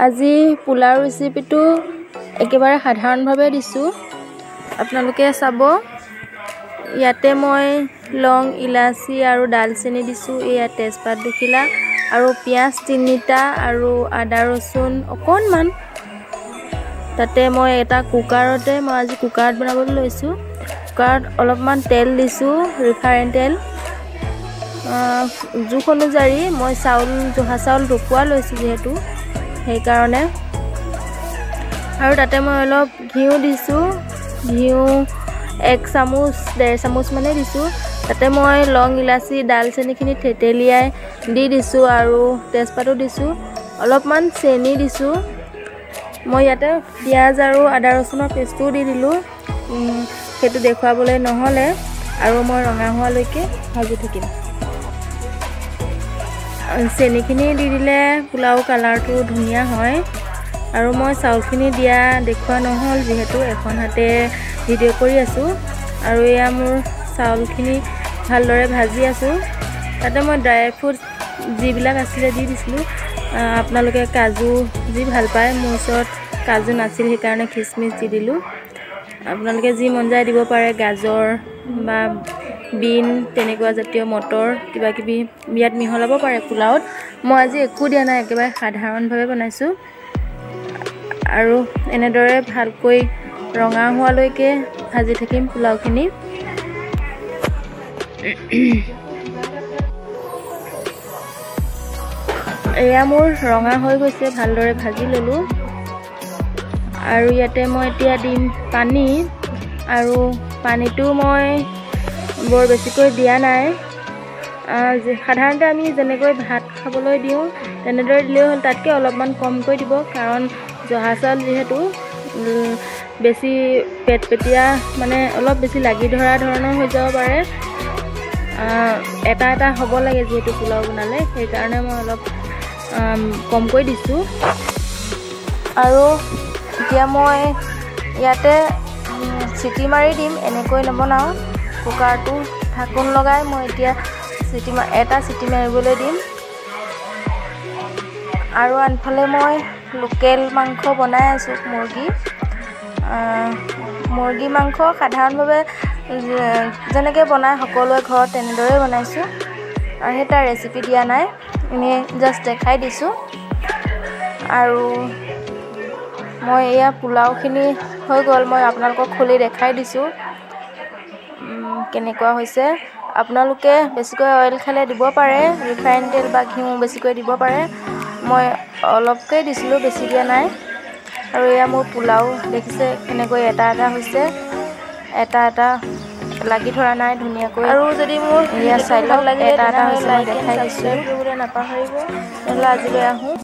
আজি পোলাও ৰেচিপিটো একেবাৰে সাধাৰণভাৱে দিছোঁ, আপোনালোকে চাব। ইয়াতে মই লং, ইলাচি আৰু ডালচেনি দিছোঁ। এয়া তেজপাত দুখিলা আৰু পিঁয়াজ 3টা আৰু আদা ৰচুন অকণমান। তাতে মই এটা কুকাৰতে আজি কুকাৰত বনাবলৈ লৈছোঁ। কুকাৰত অলপমান তেল দিছোঁ, ৰিফাইন তেল। জোখ অনুযায়ী মই জহা চাউল টুকুৰা লৈছোঁ যিহেতু সেইকাৰণে। আৰু তাতে মই অলপ ঘিউ দিছোঁ, ঘিউ 1 চামুচ 1.5 চামুচ মানে দিছোঁ। তাতে মই লং, ইলাচি, ডালচেনিখিনি থেতেলিয়াই দি দিছোঁ আৰু তেজপাতো দিছোঁ, অলপমান চেনি দিছোঁ। মই ইয়াতে পিঁয়াজ আৰু আদা ৰচুনৰ পেষ্টটো দি দিলোঁ, সেইটো দেখুৱাবলৈ নহ'লে, আৰু মই ৰঙা হোৱালৈকে ভাজি থাকিম। চেনিখিনি দি দিলে পোলাও কালাৰটো ধুনীয়া হয়। আৰু মই চাউলখিনি দিয়া দেখুওৱা নহ'ল যিহেতু এখন হাতে ভিডিঅ' কৰি আছোঁ। আৰু এয়া মোৰ চাউলখিনি ভালদৰে ভাজি আছোঁ। তাতে মই ড্ৰাই ফ্ৰুট যিবিলাক আছিলে দি দিছিলোঁ। আপোনালোকে কাজু যি ভাল পায়, মোৰ ওচৰত কাজু নাছিল সেইকাৰণে খিচমিচ দি দিলোঁ। আপোনালোকে যি মন যায় দিব পাৰে, গাজৰ বা বিন তেনেকুৱা জাতীয় মটৰ কিবাকিবি ইয়াত মিহলাব পাৰে পোলাওত। মই আজি একো দিয়া নাই, একেবাৰে সাধাৰণভাৱে বনাইছোঁ। আৰু এনেদৰে ভালকৈ ৰঙা হোৱালৈকে ভাজি থাকিম পোলাওখিনি। এয়া মোৰ ৰঙা হৈ গৈছে, ভালদৰে ভাজি ল'লোঁ। আৰু ইয়াতে মই এতিয়া দিম পানী, আৰু পানীটো মই বৰ বেছিকৈ দিয়া নাই। সাধাৰণতে আমি যেনেকৈ ভাত খাবলৈ দিওঁ তেনেদৰে দিলেই হ'ল, তাতকৈ অলপমান কমকৈ দিব, কাৰণ জহা চাউল যিহেতু বেছি পেটপেটীয়া, মানে অলপ বেছি লাগি ধৰা ধৰণৰ হৈ যাব পাৰে। এটা এটা হ'ব লাগে যিহেতু পোলাও বনালে, সেইকাৰণে মই অলপ কমকৈ দিছোঁ। আৰু এতিয়া মই ইয়াতে চিটি মাৰি দিম, এনেকৈ নবনাওঁ। কুকাৰটো ঢাকোন লগাই মই এতিয়া এটা চিটি মাৰিবলৈ দিম। আৰু আনফালে মই লোকেল মাংস বনাই আছোঁ, মুৰ্গী মাংস সাধাৰণভাৱে যেনেকৈ বনায় সকলোৱে ঘৰত তেনেদৰে বনাইছোঁ। আৰু সেই তাৰ ৰেচিপি দিয়া নাই, এনেই জাষ্ট দেখাই দিছোঁ। আৰু মই এয়া পোলাওখিনি হৈ গ'ল, মই আপোনালোকক খুলি দেখাই দিছোঁ কেনেকুৱা হৈছে। আপোনালোকে বেছিকৈ অইল খালে দিব পাৰে, ৰিফাইন তেল বা ঘিউ বেছিকৈ দিব পাৰে। মই অলপকৈ দিছিলোঁ, বেছি দিয়া নাই। আৰু এয়া মোৰ পোলাও দেখিছে কেনেকৈ এটা এটা হৈছে, এটা এটা লাগি ধৰা নাই ধুনীয়াকৈ। আৰু যদি মোৰ এয়া চাই লওক, এটা এটা হৈছে, মই দেখাই দিছোঁ। নাপাহৰিব। তেনেহ'লে আজিলৈ আহোঁ।